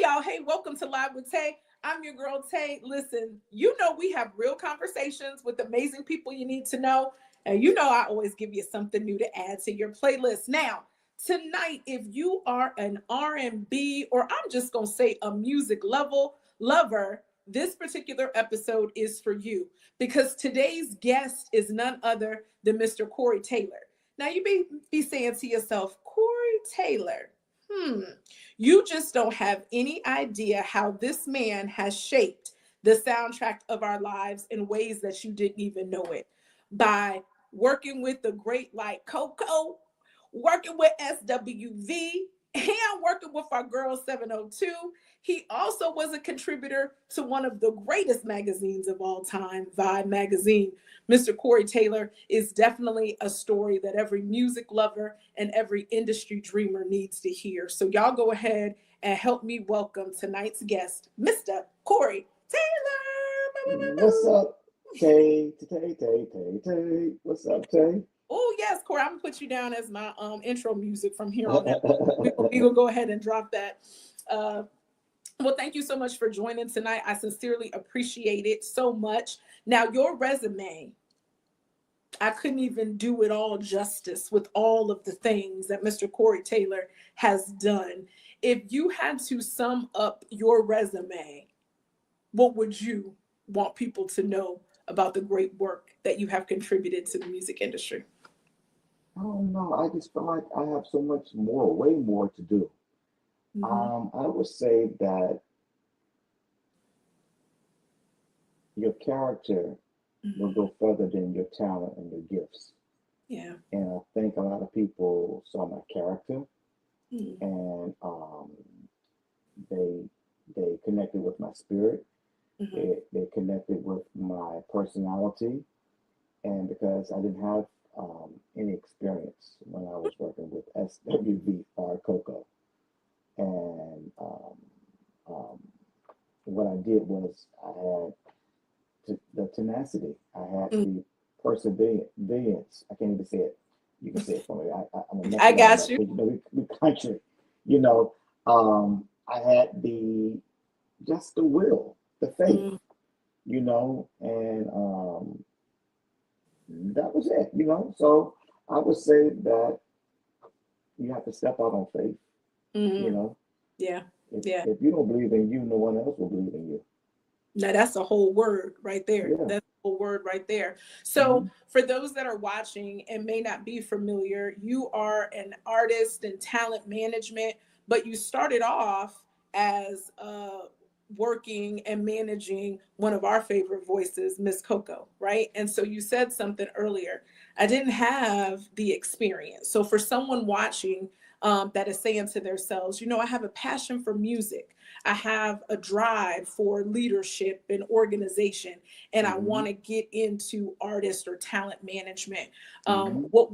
y'all. Hey, welcome to Live with Tae. I'm your girl Tae. Listen, you know we have real conversations with amazing people you need to know. And you know I always give you something new to add to your playlist. Now, tonight, if you are an R&B or I'm just going to say a music level lover, this particular episode is for you because today's guest is none other than Mr. Cory Taylor. Now, you may be saying to yourself, Cory Taylor, you just don't have any idea how this man has shaped the soundtrack of our lives in ways that you didn't even know it. By working with the great like Coco, working with SWV, and working with our girl 702. He also was a contributor to one of the greatest magazines of all time, Vibe magazine. Mr. Cory Taylor is definitely a story that every music lover and every industry dreamer needs to hear. So y'all go ahead and help me welcome tonight's guest, Mr. Cory What's Taylor. up, Tay? Tay, Tay, Tay, Tay. What's up, Tay? Oh yes, Cory, I'm gonna put you down as my intro music from here on out. We will go ahead and drop that. Uh, well, thank you so much for joining tonight. I sincerely appreciate it so much. Now, your resume, I couldn't even do it all justice with all of the things that Mr. Cory Taylor has done. If you had to sum up your resume, what would you want people to know about the great work that you have contributed to the music industry? I don't know. I just feel like I have so much more, way more to do. Mm-hmm. I would say that your character will Mm-hmm. go further than your talent and your gifts. Yeah. And I think a lot of people saw my character Mm-hmm. and they they connected with my spirit. Mm-hmm. They connected with my personality. And because I didn't have any experience when I was working with SWV or Coco. And um, what I did was I had the tenacity, I had the perseverance. I can't even say it. You can say it for me. I'm gonna mess I it all got up you. because you know we country. You know, I had the just the will, the faith. Mm-hmm. You know, and that was it. You know, so I would say that you have to step out on faith. You Mm-hmm. know, Yeah. if Yeah. if you don't believe in you, no one else will believe in you. Now that's a whole word right there. Yeah. That's a whole word right there. So Hmm. for those that are watching and may not be familiar, you are an artist in talent management, but you started off as working and managing one of our favorite voices, Miss Coco, right? And so you said something earlier. I didn't have the experience. So for someone watching that is saying to themselves, you know, I have a passion for music. I have a drive for leadership and organization, and I Hmm. want to get into artist or talent management. Hmm. What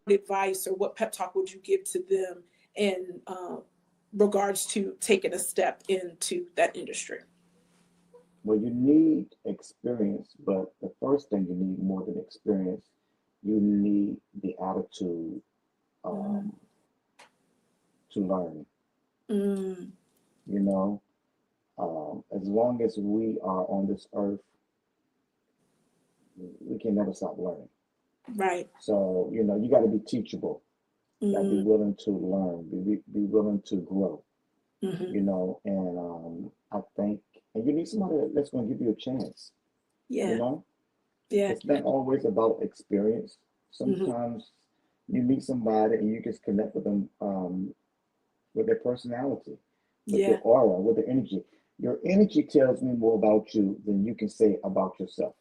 advice or what pep talk would you give to them in regards to taking a step into that industry? Well, you need experience, but the first thing you need more than experience, you need the attitude Mm, um, to learn. mm, You know, as long as we are on this earth, we can never stop learning. right. So, you know, you got to be teachable. You got to be Mm, willing to learn, be willing to grow, hmm. you know, and I think, and you need somebody that's going to give you a chance, you Yeah. know. Yeah. It's not always about experience. Hmm. Sometimes you meet somebody and you just connect with them with their personality, with their Yeah. aura, with their energy. Your energy tells me more about you than you can say about yourself.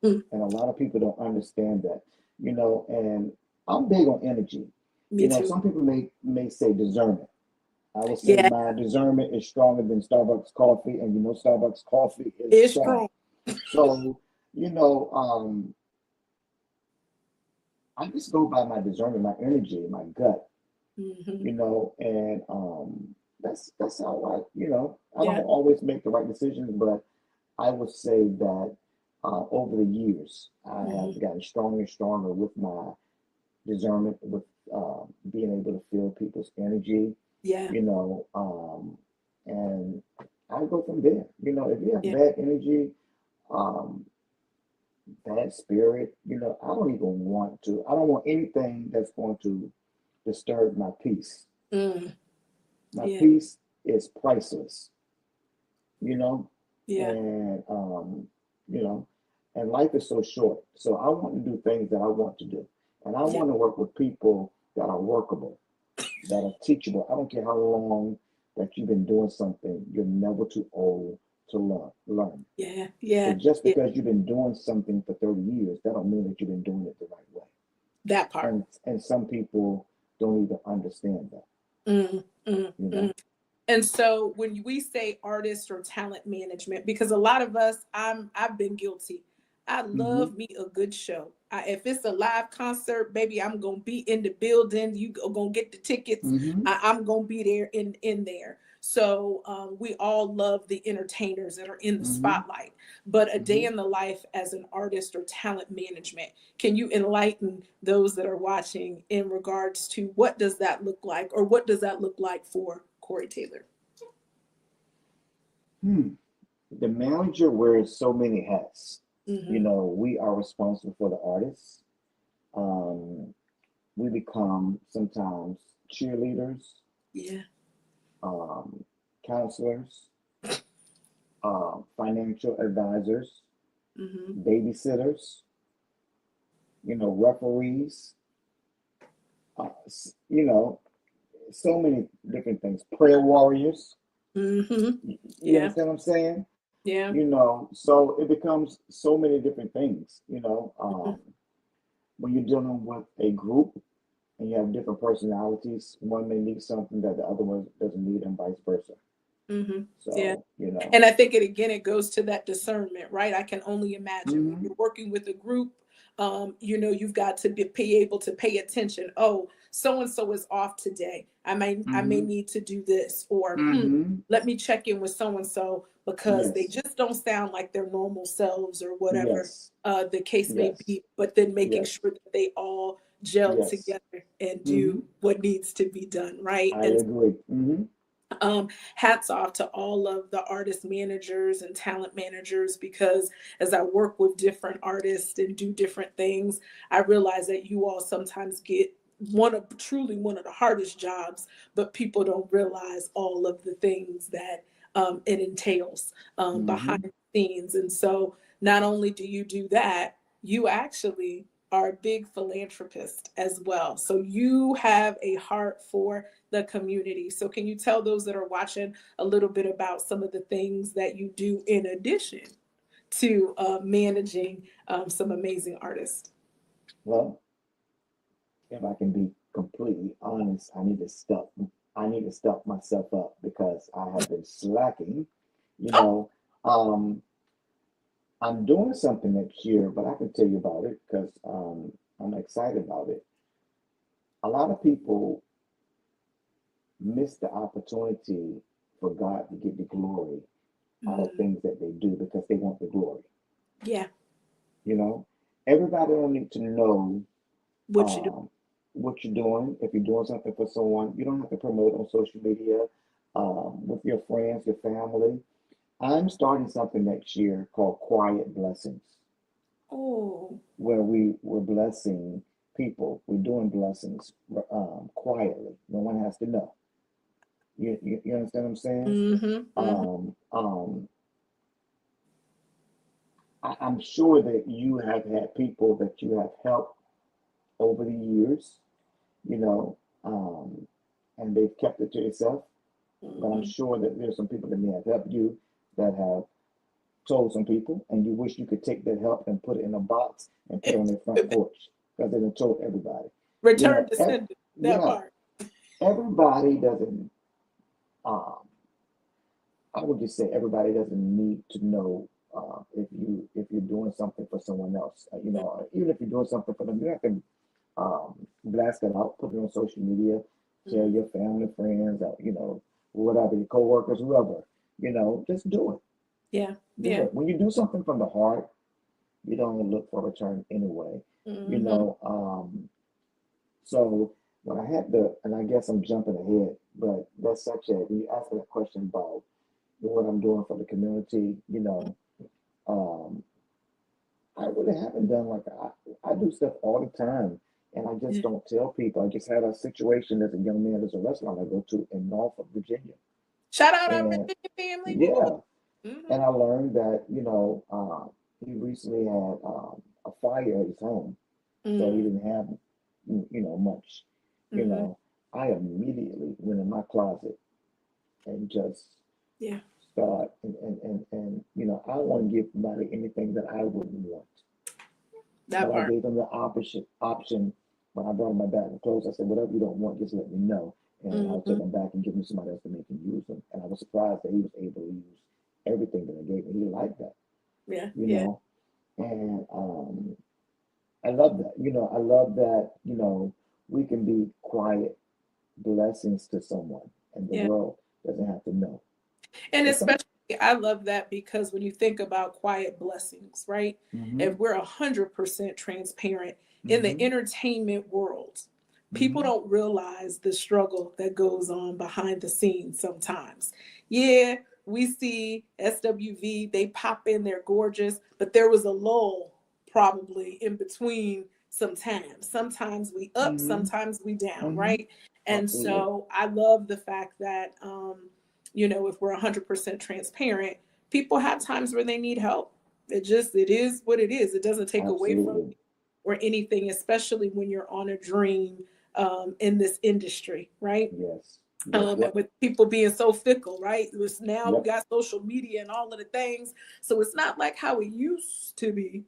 Mm, And a lot of people don't understand that, you know, and I'm big on energy. me You know, too. some people may say discernment. I would say Yeah. my discernment is stronger than Starbucks coffee, and you know Starbucks coffee is It's strong. strong. So, you know, I just go by my discernment, my energy, my gut, Hmm. you know, and that's how you know, I don't Yeah. always make the right decisions, but I would say that over the years, I Hmm. have gotten stronger and stronger with my discernment, with being able to feel people's energy, Yeah. you know, and I go from there. You know, if you have Yeah. bad energy, um, bad spirit, I don't even want to. I don't want anything that's going to disturb my peace. Mm, My yeah. peace is priceless, you know, Yeah. and you know, and life is so short. So I want to do things that I want to do, and I Yeah. want to work with people that are workable, that are teachable. I don't care how long that you've been doing something, you're never too old to learn. Yeah. So Yeah. just Yeah. because you've been doing something for 30 years, that don't mean that you've been doing it the right way. That part. And some people don't even understand that, Mm, mm, you mm. know. And so when we say artist or talent management, because a lot of us, I've been guilty. I Hmm. love me a good show. If it's a live concert, baby, I'm gonna be in the building. Gonna get the tickets. Hmm. I'm gonna be there in there. So we all love the entertainers that are in the Hmm. spotlight. But a day Hmm. in the life as an artist or talent management, can you enlighten those that are watching in regards to what does that look like, or what does that look like for Corey Taylor? Hmm. The manager wears so many hats. Mm-hmm. We are responsible for the artists. Um, we become sometimes cheerleaders, Yeah. um, counselors, financial advisors, Mm-hmm. babysitters, referees, you know, so many different things. Prayer warriors. Mm-hmm. You Yeah. understand what I'm saying? Yeah. So it becomes so many different things. Mm-hmm. When you're dealing with a group and you have different personalities, one may need something that the other one doesn't need, and vice versa. Mm-hmm. Yeah. So, And I think it goes to that discernment, right? I can only imagine when hmm. you're working with a group, you've got to be able to pay attention. Oh, so and so is off today. I may Hmm. need to do this, or Hmm. let me check in with so and so because they Yes. just don't sound like their normal selves, or whatever Yes. the case may Yes. be. But then making Yes. sure that they all gel Yes. together and Hmm. do what needs to be done, right? I And agree. Hmm. hats off to all of the artist managers and talent managers, because as I work with different artists and do different things, I realize that you all sometimes get one of the hardest jobs, but people don't realize all of the things that it entails behind Hmm. the scenes. And so not only do you do that, you actually are a big philanthropist as well. So you have a heart for the community. So, can you tell those that are watching a little bit about some of the things that you do in addition to managing some amazing artists? Well, if I can be completely honest, I need to step myself up because I have been slacking. You Oh, know, um, I'm doing something next year, but I can tell you about it because I'm excited about it. A lot of people miss the opportunity for God to get the glory out of mm, things that they do because they want the glory. yeah, You know, everybody don't need to know what you do. um, what you're doing. If you're doing something for someone, you don't have to promote on social media with your friends, your family. I'm starting something next year called Quiet Blessings, Oh, where we're blessing people. We're doing blessings quietly. No one has to know. You understand what I'm saying? mm-hmm, mm-hmm, Um, um, I'm sure that you have had people that you have helped over the years, you know, um, and they've kept it to yourself. But I'm mm-hmm. sure that there's some people that may have helped you that have told some people, and you wish you could take that help and put it in a box and put it on their front porch because they done told everybody. You Return know, descendant, that yeah, part. everybody doesn't. Um, I would just say everybody doesn't need to know if you're doing something for someone else. Even if you're doing something for them, you have to blast it out, put it on social media, tell Mm-hmm. your family, friends, whatever, your coworkers, whoever. Just do it. Yeah, Do yeah. it. When you do something from the heart, you don't look for a return anyway. You Mm-hmm. know, um, so when I had the, and I guess I'm jumping ahead, but that's such a, when you ask me that question about what I'm doing for the community, um, I really haven't done like I do stuff all the time, and I just Yeah. don't tell people. I just had a situation as a young man, there's a restaurant I go to in Norfolk, Virginia, Shout out our and Virginia family. yeah, Woo. and I learned that he recently had a fire at his home, so he Mm, didn't have much. You mm-hmm. know, I immediately went in my closet and just Yeah, start and I don't want to give somebody anything that I wouldn't want. that But I part. gave them the option when I brought them my bag of clothes. I said, whatever you don't want, just let me know. And I'll Hmm. take them back and give them to somebody else to make him use them. And I was surprised that he was able to use everything that I gave him. He liked that, Yeah, you yeah, know. And I love that. I love that, we can be quiet blessings to someone and the yeah. world doesn't have to know. And Because some especially, I love that because when you think about quiet blessings, right? mm-hmm, If we're 100% transparent in the mm-hmm, entertainment world, people mm-hmm, don't realize the struggle that goes on behind the scenes sometimes. Yeah, we see SWV, they pop in, they're gorgeous, but there was a lull probably in between sometimes. Sometimes we up, mm-hmm, sometimes we down, mm-hmm. right? And Absolutely. so I love the fact that if we're 100% transparent, people have times where they need help. It is what it is. It doesn't take away from Absolutely. you or anything, especially when you're on a dream in this industry, right? Yes. Yep. And Yep. with people being so fickle, right? Now we Yep. got social media and all of the things, so it's not like how it used to be.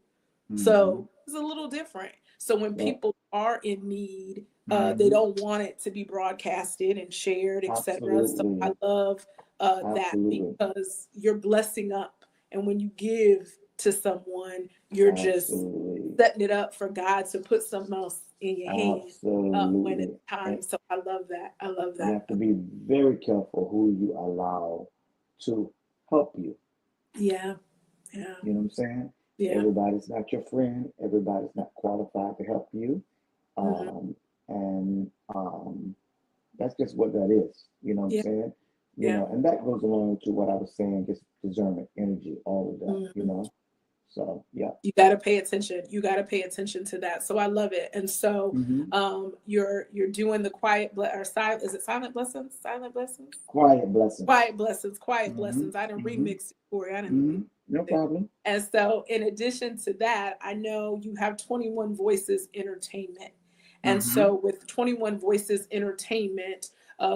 Mm-hmm. So it's a little different. So when Yep. people are in need, they Mm-hmm. don't want it to be broadcasted and shared, etc. So I Absolutely. love that Absolutely. because you're blessing up, and when you give to someone, you're just Absolutely. setting it up for God to put something else in your hand when it's Absolutely. And time. So I love that. I love you that. have to be very careful who you allow to help you. Yeah, yeah, You know what I'm saying? yeah. Everybody's not your friend. Everybody's not qualified to help you. Hmm. Um, and that's just what that is. You know what I'm Yeah, saying? yeah. And that goes along to what I was saying, just discernment, energy, all of that. Mhm. So yeah. You got to pay attention. You got to pay attention to that. So I love it. And so Hmm. you're doing the or silent, is it silent blessings? Silent blessings? Quiet blessings. Quiet blessings, quiet Hmm. blessings. I didn't Hmm. remix it for you. I didn't remix Hmm. No it. problem. And so in addition to that, I know you have 21 Voices Entertainment. And Hmm. so with 21 Voices Entertainment,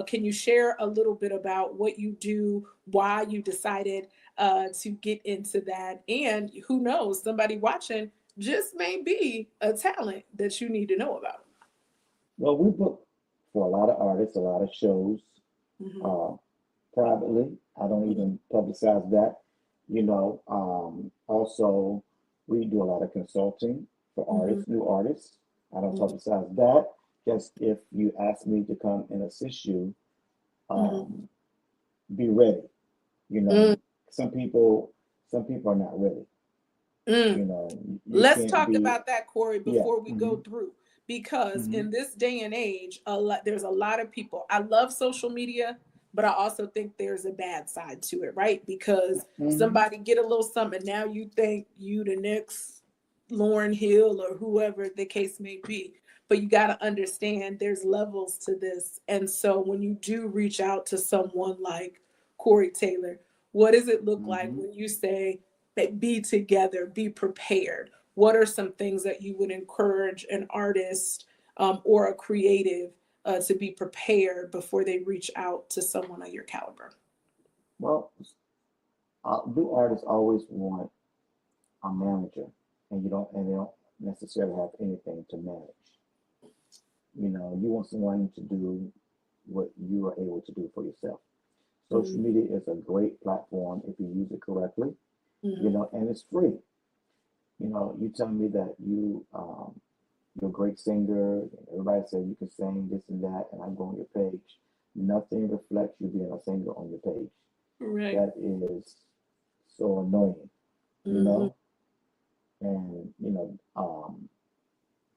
can you share a little bit about what you do, why you decided to get into that? And who knows, somebody watching just may be a talent that you need to know about. Well, we book for a lot of artists, a lot of shows, Mm-hmm. uh, privately. I don't even publicize that. Also, we do a lot of consulting for Mm-hmm. artists, new artists. I don't Mm-hmm. publicize that. Just if you ask me to come and assist you, Mm-hmm. um, be ready. You know, some people, some people are not ready. Mm-hmm. You Let's can't talk be, about that, Corey, yeah. before we Mm-hmm, go through, because mm-hmm, in this day and age, there's a lot of people. I love social media, but I also think there's a bad side to it, right? Because mm-hmm, somebody get a little something, now you think you the next Lauren Hill or whoever the case may be. But you got to understand there's levels to this. And so when you do reach out to someone like Corey Taylor, what does it look like mm-hmm. when you say, be together, be prepared? What are some things that you would encourage an artist or a creative to be prepared before they reach out to someone of your caliber? Well, new artists always want a manager, and they don't necessarily have anything to manage. You want someone to do what you are able to do for yourself. Social Mm-hmm. media is a great platform if you use it correctly, Mm-hmm. and it's free. You tell me that you're a great singer. Everybody says you can sing this and that, and I go on your page. Nothing reflects you being a singer on your page. Right. That is so annoying, you Mm-hmm. know. And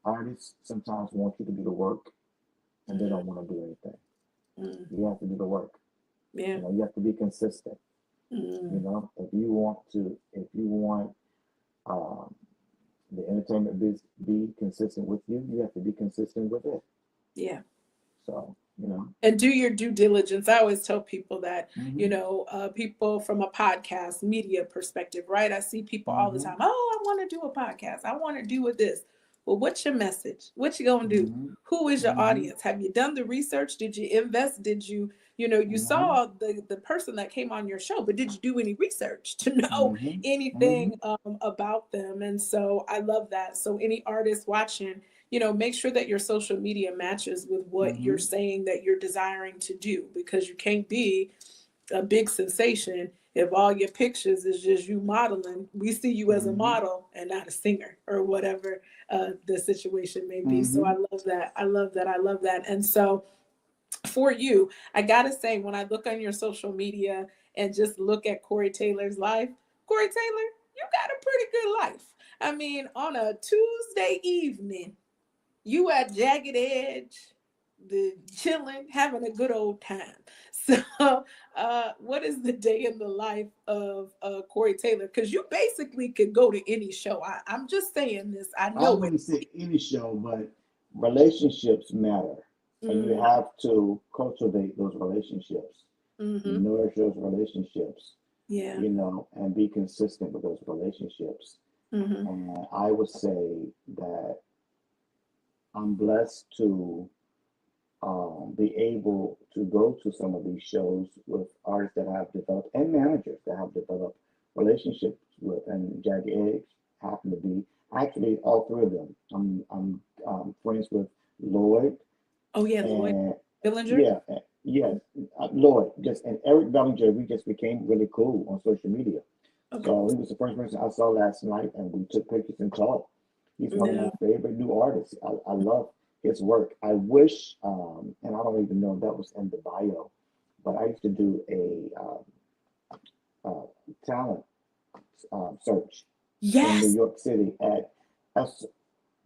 artists sometimes want you to do the work, and they don't want to do anything. Mm. You have to do the work. Yeah. You have to be consistent. Mm. If you want um, the entertainment biz be consistent with you, you have to be consistent with it. Yeah. So, And do your due diligence. I always tell people that, hmm people from a podcast media perspective, right? I see people all the hmm time. Oh, I want to do a podcast. I want to do with this. Well, what's your message? What you gonna do? hmm Who is your hmm audience? Have you done the research? Did you invest? Did you, you hmm saw the person that came on your show, but did you do any research to know hmm hmm anything about them? And so I love that. So any artists watching, make sure that your social media matches with what you're hmm saying that you're desiring to do, because you can't be a big sensation if all your pictures is just you modeling. We see you as a hmm model and not a singer or whatever the situation may be. So I hmm love that. I love that. I love that. And so for you, I gotta say, when I look on your social media and just look at Corey Taylor's life, Corey Taylor, you got a pretty good life. I mean, on a Tuesday evening, you at Jagged Edge, the chilling, having a good old time. So, what is the day in the life of Corey Taylor? Because you basically could go to any show. I'm just saying this. I I know it. wouldn't say any show, but relationships matter. And you Mm, have to cultivate those relationships, mm-hmm. nourish those relationships, Yeah. and be consistent with those relationships. Mm-hmm. And I would say that I'm blessed to be able to go to some of these shows with artists that I've developed and managers that have developed relationships with. And Jagged Edge happen to be actually all three of them. I'm friends with Lloyd Oh yeah, Lloyd and Billinger. yeah, yes, Lloyd just and Eric Bellinger. We just became really cool on social media. Okay. So he was the first person I saw last night, and we took pictures and talked. He's one of my No. favorite new artists. I love his work. I wish, and I don't even know if that was in the bio, but I used to do a uh, talent search in New Yes. York City at S-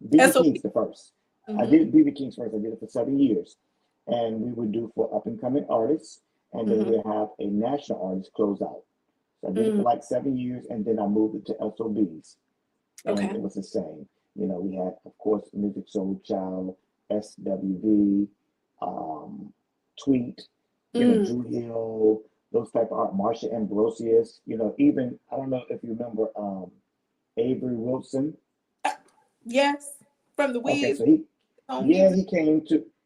BB SOP. King's the first. I Mm-hmm. did BB King's first. I did it for 7 years, and we would do for up and coming artists, and then Mm-hmm. we have a national artist close out. So I did it for Mm. like 7 years, and then I moved it to SOBs, and Okay. it was the same. We had, of course, Music Soul Child, SWV, um, Tweet, Mm. Drew Hill, those type of art, Marsha Ambrosius, even, I don't know if you remember Avery Wilson. Yes. From the Okay, Weave so he, Home yeah, Music.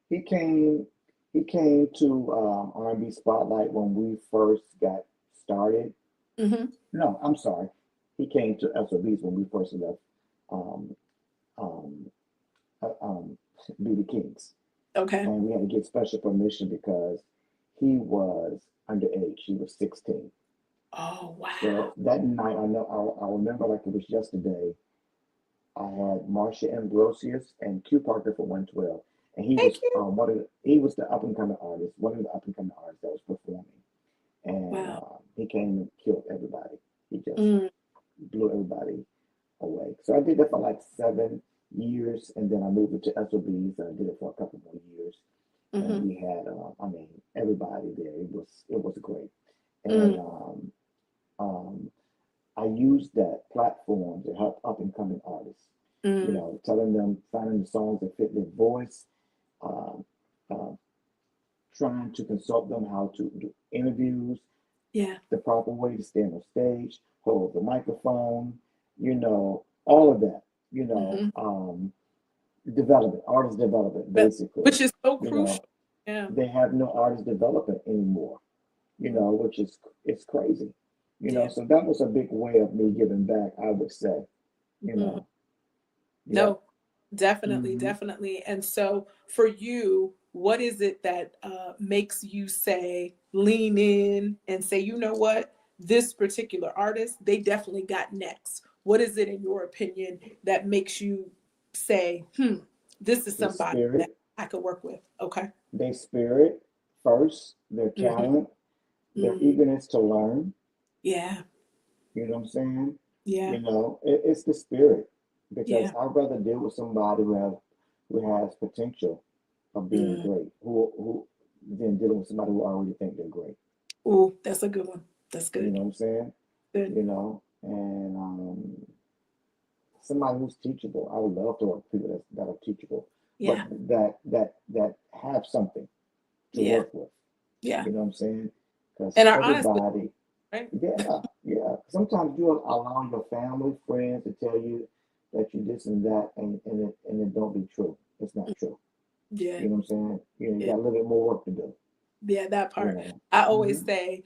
he came, he came to R&B Spotlight when we first got started. Mm-hmm. No, I'm sorry. He came to SOBs when we first left um, um, um, BB King's. Okay. And we had to get special permission because he was underage. He was 16. Oh wow. So that night, I remember like it was yesterday. I had Marsha Ambrosius and Q Parker for 112, and Thank you. he was the up and coming artist, one of the up and coming artists that was performing, and Wow. he came and killed everybody. He just Mm. blew everybody away. So I did that for like 7 years, and then I moved it to SOBs. I did it for a couple more years, and Mm-hmm. we had, everybody there. It was great, Mm. and um, I used that platform to help up and coming artists. Mm. Telling them, finding the songs that fit their voice, um, uh, trying to consult them how to do interviews, Yeah. the proper way to stand on stage, hold the microphone, all of that, Mm-hmm. development, artist development, But basically. which is so You crucial. know, Yeah. they have no artist development anymore, Mm. which is it's crazy. Yeah. So that was a big way of me giving back, I would say, you Mhm. know. Yep. No, definitely, hmm definitely. And so for you, what is it that makes you say, lean in and say, you know what, this particular artist, they definitely got next? What is it, in your opinion, that makes you say, this is The somebody that spirit, I could work with? Okay. their spirit first, their Mm-hmm. talent, their Mm. eagerness to learn. Yeah. You know what I'm saying? Yeah. It's the spirit, because Yeah. I'd rather deal with somebody who has potential, of being Mm. great, who then dealing with somebody who already think they're great. Oh, that's a good one. That's You good. know what I'm saying? Good. You know, and somebody who's teachable. I would love to work with people that are teachable, but Yeah. that have something to Yeah. work with. Yeah. You know what I'm saying? Because And are honest with everybody, you, right? yeah, yeah. Sometimes you allow your family, friends to tell you that you this and that, and it don't be true. It's not true. Yeah. You know what I'm saying? You Yeah. got a little bit more work to do. Yeah, that You part. know. I always Hmm. say,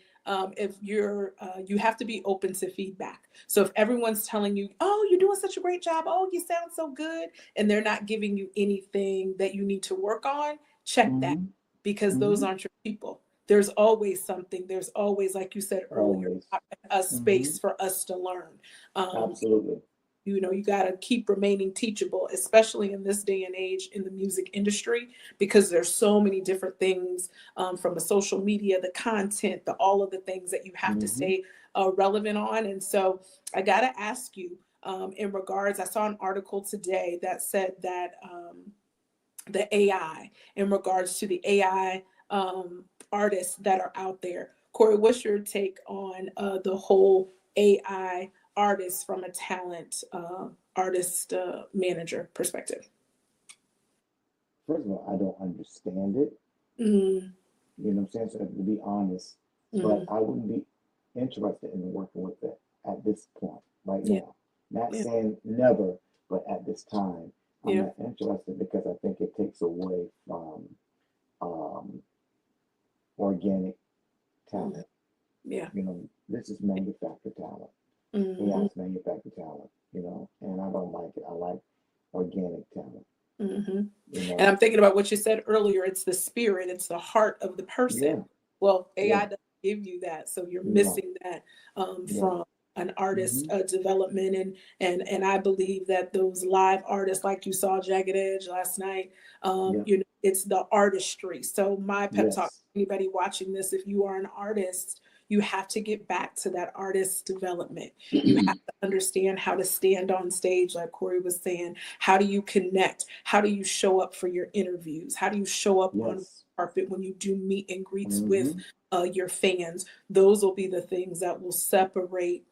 if you're, you have to be open to feedback. So if everyone's telling you, "Oh, you're doing such a great job. Oh, you sound so good," and they're not giving you anything that you need to work on, check that, Hmm. because those Hmm. aren't your people. There's always something. There's always, like you said earlier, Always. a Hmm. space for us to learn. Um, Absolutely. you know, you got to keep remaining teachable, especially in this day and age in the music industry, because there's so many different things, from the social media, the content, the all of the things that you have to Hmm. stay relevant on. And so I got to ask you, in regards, I saw an article today that said that, the AI, in regards to the AI, artists that are out there. Corey, what's your take on the whole AI artist from a talent, artist, manager perspective? First of all, I don't understand it. Mm, You know what I'm saying? So to be honest, but mm, I wouldn't be interested in working with it at this point, right yeah, now. Not yeah, saying never, but at this time, I'm yeah, not interested because I think it takes away from um, organic mm, talent. yeah, You know, this is manufactured talent. AI mm-hmm, is manufactured talent, and I don't like it. I like organic talent, mm-hmm. you And know. I'm thinking about what you said earlier. It's the spirit, it's the heart of the person. Yeah, Well, yeah, AI doesn't give you that, so you're no, missing that, yeah. from an artist, Mm-hmm. development. And I believe that those live artists, like you saw Jagged Edge last night, Yeah, you know, it's the artistry. So my pep talk, yes, anybody watching this, if you are an artist, you have to get back to that artist development. You have to understand how to stand on stage, like Corey was saying. How do you connect? How do you show up for your interviews? How do you show up on yes. carpet when you do meet and greets with, Mm-hmm. your fans? Those will be the things that will separate,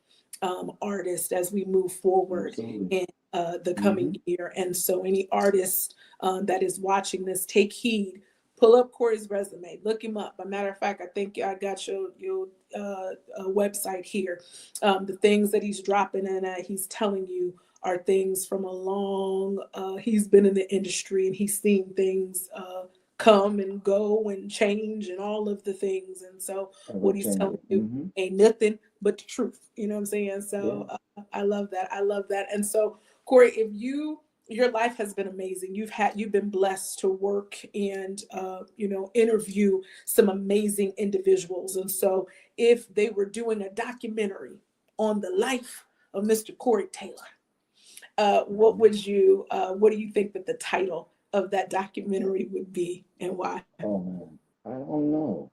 artists as we move forward Absolutely. in, the coming Mm-hmm. year. And so, any artist, that is watching this, take heed. Pull up Corey's resume. Look him up. As a matter of fact, I think I got your website here. The things that he's dropping and he's telling you are things from a long. He's been in the industry and he's seen things, come and go and change and all of the things. And so, Ever what he's telling changing. you Mm-hmm. ain't nothing but the truth. You know what I'm saying? Yeah. So, I love that. I love that. And so, Corey, if your life has been amazing. You've been blessed to work and, you know, interview some amazing individuals. And so, if they were doing a documentary on the life of Mr. Corey Taylor, Mm-hmm. what do you think that the title of that documentary would be, and why? Oh man, I don't know.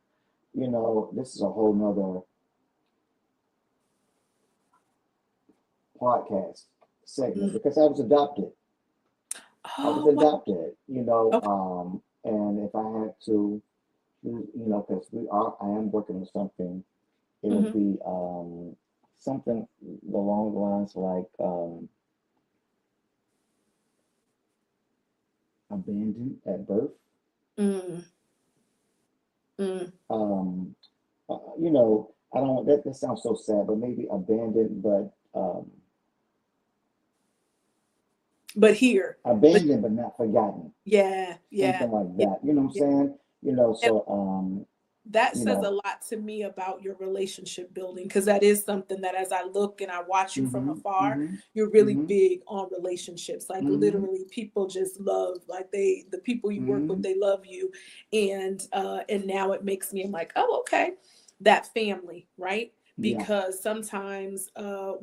This is a whole nother podcast segment Mm. because I was adopted. I was Oh, wow. adopted, Okay. and if I had to, because I am working on something, it would Hmm. be something along the lines like abandoned at birth. Mm, mm. Um, I don't. That sounds so sad, but maybe abandoned, but But but abandoned but not forgotten, yeah, yeah, something like yeah, that. You know what I'm yeah. saying? And So that you says a know, lot to me about your relationship building, because that is something that, as I look and I watch you from mm-hmm, afar, mm-hmm, you're really mm-hmm, big on relationships. Like, mm-hmm, literally, people just love, like, the people you work with, mm-hmm. they love you. And now it makes me, I'm like, oh, okay, that family, right? Yeah, Because sometimes,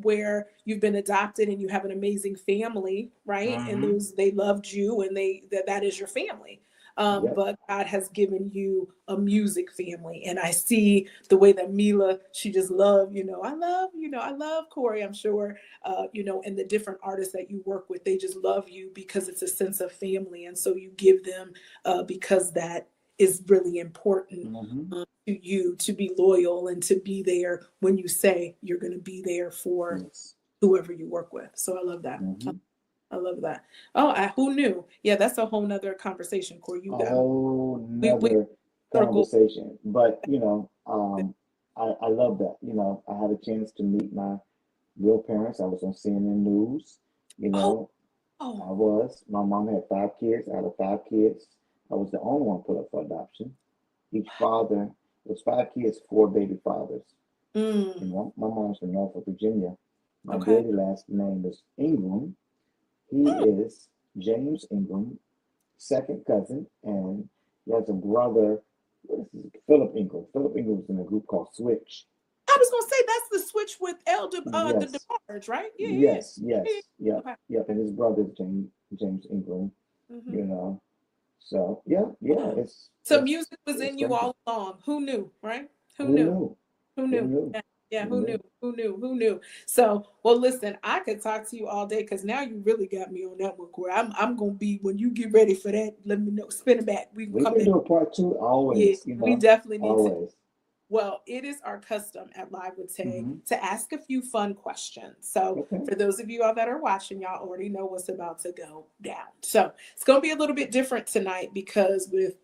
where you've been adopted and you have an amazing family, right? And mm-hmm, those, they loved you and that is your family. Yep. but God has given you a music family. And I see the way that Mila, she just love, I love Corey, I'm sure, and the different artists that you work with, they just love you because it's a sense of family. And so you give them because that is really important Mm-hmm. to you, to be loyal and to be there when you say you're going to be there for Yes. whoever you work with. So I love that. Mm-hmm. I love that. Oh, who knew? Yeah, that's a whole nother conversation, Corey. A You got whole we nother circle. conversation. But I love that. I had a chance to meet my real parents. I was on CNN News. You Oh, know, oh, I was. My mom had 5 kids. Out of 5 kids, I was the only one put up for adoption. Each father, it was 5 kids, 4 baby fathers. And mm, my mom's from Norfolk, Virginia. My okay. daddy last name is Ingram. He Mm, is James Ingram, second cousin, and he has a brother. What is his? Philip Ingram. Philip Ingram was in a group called Switch. I was gonna say that's the switch with Elder the Yes, DeBarge, right? Yeah, yeah, yes, yeah. Yeah. yes, yep, Okay, yep. okay. And his brother is James Ingram. Hmm. You know, so yeah, yeah. Wow. It's So it's music was it's in you crazy. all along. Who knew, right? Who Who knew? knew? Who Who knew? knew? Yeah, yeah, Who who knew? knew? Who knew? Who knew? So, well, listen, I could talk to you all day because now you really got me on that one, Corey. I'm gonna be when you get ready for that. Let me know. Spin it back. We can We come can back. do a part two Yeah, always. we definitely need to. Always. Well, it is our custom at Live with Tay Hmm. to ask a few fun questions. So, Okay. for those of you all that are watching, y'all already know what's about to go down. So, it's going to be a little bit different tonight because with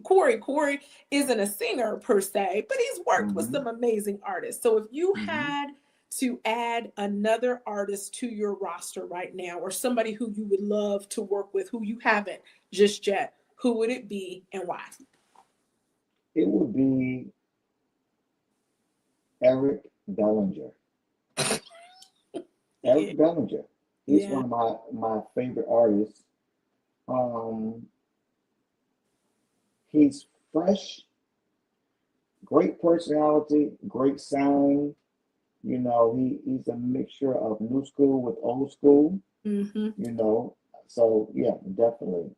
Corey isn't a singer per se, but he's worked with Hmm. some amazing artists. So, if you Hmm. had to add another artist to your roster right now, or somebody who you would love to work with who you haven't just yet, who would it be and why? It would be Eric Bellinger. Yeah, Eric Bellinger. He's yeah. one of my favorite artists. Um, he's fresh, great personality, great sound. He's a mixture of new school with old school. Hmm. You know, so yeah, definitely.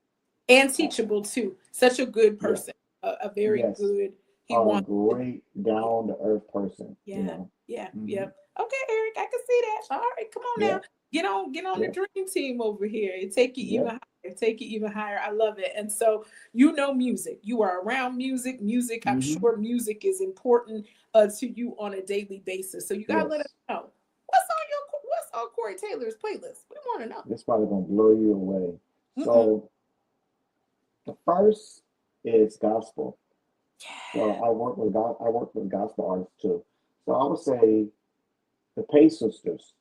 And Uh, teachable too. Such a good yeah, person, a very yes, good. He a wants to. great Yeah, down to earth person. yeah, yeah, Hmm. yeah. Okay, Eric, I can see that. All right, come on now. Yeah, Get on the yeah, dream team over here. Take it even yeah. higher. Take it even higher. I love it. And so you know music. You are around music. Music. I'm Hmm. sure music is important to you on a daily basis. So you gotta let us Yes. know what's on Corey Taylor's playlist. We want to know. This probably gonna blow you away. Mm-mm. So the first is gospel. So I work with gospel artists too. So I would say the Pay Sisters,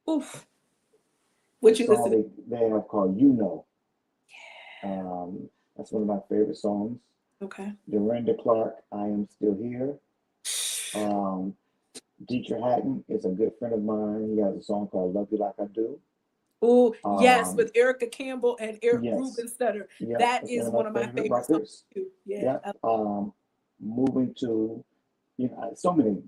Oof. the What you song listening? they have called "You Know." That's one of my favorite songs. Okay. Dorinda Clark, "I Am Still Here." Um, Dietrich Hatton is a good friend of mine. He has a song called "Love You Like I Do." Oh, yes, Um, with Erica Campbell and Eric yes, Ruben Stutter. yeah, That that's one is of my one of my favorite favorite songs records. too. Yeah. Yeah. Moving to so many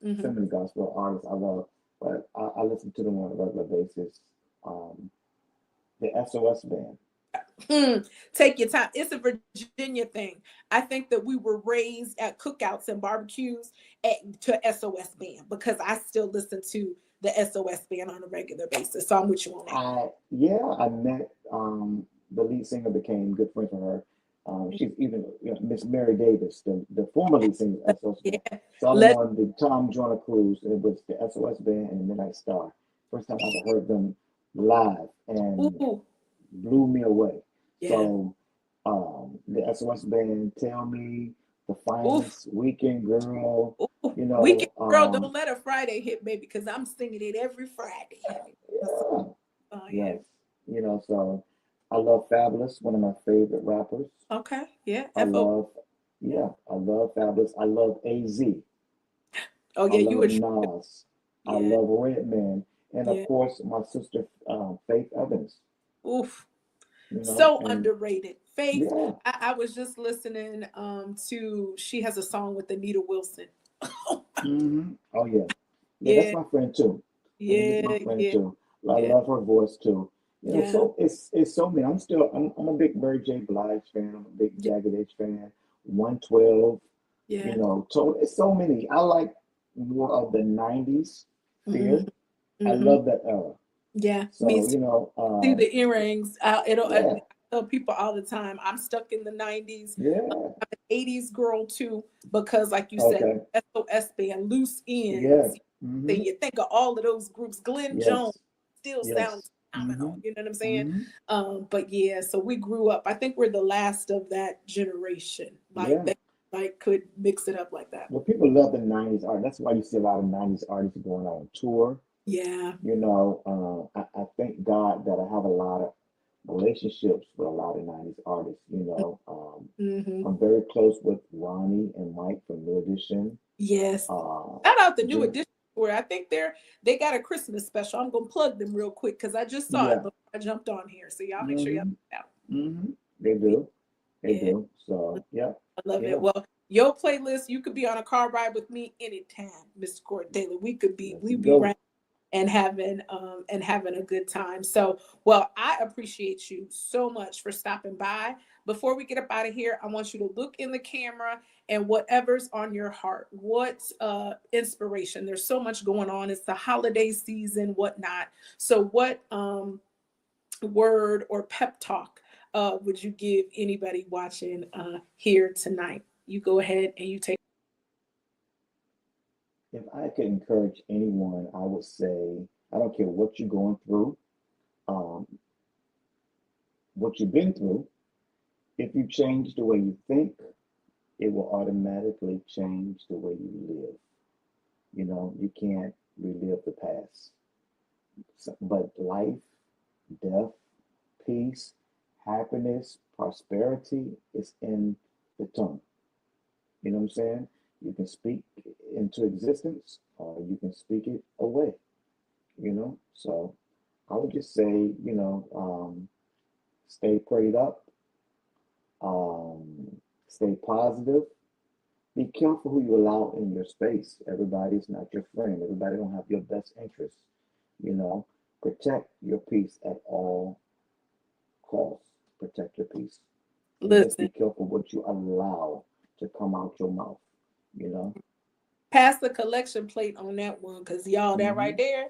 Mhm. gospel artists I love, but I listen to them on a regular basis. Um, the SOS band. Take your time. It's a Virginia thing. I think that we were raised at cookouts and barbecues to SOS band because I still listen to the SOS band on a regular basis. So I'm with you on that. I met the lead singer, became good friends with her. She's even Miss Mary Davis, the former lead singer of SOS band. Yeah. So I went Let on the Tom Joyner cruise, and it was the SOS band and Midnight Star. First time I ever heard them live, and ooh, blew me away. yeah. So the SOS band, Tell Me, The Oof. Finest, Weekend Girl, Ooh. you Weekend know, girl, don't let a Friday hit, baby, because I'm singing it every Friday, honey. yeah, Oh yeah. yes, so I love Fabulous, one of my favorite rappers. Okay. Yeah. I FO. love, yeah, I love Fabulous. I love AZ. Oh I yeah, you love a Nas. I yeah, love Redman. And of yeah. course, my sister, Faith Evans, Oof. So and underrated. Faith, yeah. I was just listening to she has a song with Anita Wilson. Oh, yeah. Yeah, that's Yeah, my friend too. Anita's yeah, my friend yeah, too. I yeah. love her voice too. You know, Yeah. so it's so many. I'm a big Mary J. Blige fan. I'm a big Yeah. Jagged Edge fan. 112. You Yeah. know, so it's so many. I like more of the '90s Hmm. feel. I Hmm. love that era. Yeah. Me So you know, see the earrings. I yeah, tell people all the time, I'm stuck in the 90s. yeah, I'm an 80s girl too, because like you said, okay, SOS band, Loose yeah, Ends. mm-hmm, Then you think of all of those groups. Glenn Jones yes, still yes, sounds mm-hmm, phenomenal. You know what I'm saying? mm-hmm, But yeah, so we grew up. I think we're the last of that generation, like yeah. that, like could mix it up like that. Well, people love the '90s art. That's why you see a lot of '90s artists going on tour. Yeah. You know, I thank God that I have a lot of relationships with a lot of '90s artists. You know, Mm-hmm. I'm very close with Ronnie and Mike from New Edition. Yes. Uh, Shout out the New Jim, Edition tour. I think they got a Christmas special. I'm gonna plug them real quick because I just saw it yeah, before I jumped on here. So y'all make sure y'all mm-hmm, check it out. mm-hmm, they do, they Yeah, do. So, yeah, I love it. yeah, Well, your playlist, you could be on a car ride with me anytime, Mr. Corey Taylor. let's We'd be go. right and having a good time. So, well, I appreciate you so much for stopping by. Before we get up out of here, I want you to look in the camera and whatever's on your heart. What's inspiration? There's so much going on. It's the holiday season, whatnot. So, what word or pep talk would you give anybody watching here tonight? You go ahead and you take. If I could encourage anyone, I would say, I don't care what you're going through, um, what you've been through. If you change the way you think, it will automatically change the way you live. You know, you can't relive the past. But life, death, peace, happiness, prosperity is in the tongue. You know what I'm saying? You can speak into existence or you can speak it away, you know? So I would just say, stay prayed up, stay positive. Be careful who you allow in your space. Everybody's not your friend. Everybody don't have your best interests. You know, protect your peace at all costs. Protect your peace. And just be Listen, careful what you allow to come out your mouth, you know? pass the collection plate on that one because y'all, that right Mm-hmm. there,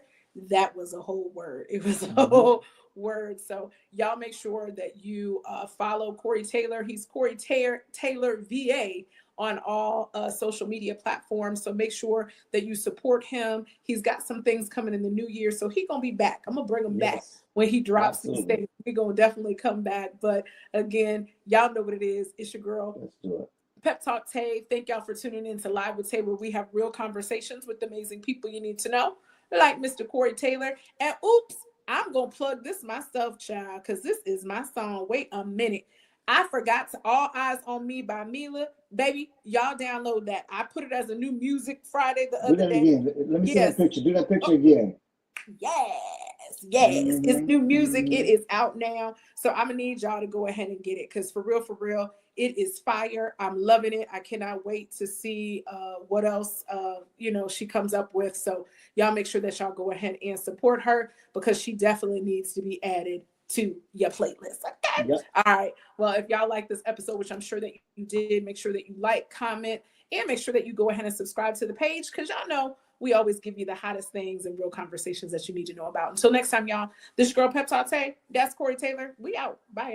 that was a whole word. It was a Mm-hmm. whole word. So y'all make sure that you follow Corey Taylor. He's Taylor VA on all social media platforms. So make sure that you support him. He's got some things coming in the new year, so he gonna be back. I'm gonna bring him back Yes, when he drops these absolutely. things. We're gonna definitely come back. But again, y'all know what it is. It's your girl Let's do it. Pep Talk Tay. Thank y'all for tuning in to Live with Tay, where we have real conversations with amazing people you need to know, like Mr. Corey Taylor. And oops, I'm gonna plug this myself, child, because this is my song. Wait a minute. I forgot to All Eyes on Me by Mila. Baby, y'all download that. I put it as a new music Friday the Do other that day. again. Let me see that Yes. picture. Do that Oh, picture again. yes, yes. It's Mm-hmm. new music. It Mm-hmm. is out now. So I'm gonna need y'all to go ahead and get it because for real, it is fire. I'm loving it. I cannot wait to see what else she comes up with. So y'all make sure that y'all go ahead and support her because she definitely needs to be added to your playlist. Okay. Yep. All right. Well, if y'all like this episode, which I'm sure that you did, make sure that you like, comment, and make sure that you go ahead and subscribe to the page because y'all know we always give you the hottest things and real conversations that you need to know about. Until next time, y'all, this is your girl Pep Talk Tay. That's Corey Taylor. We out. Bye.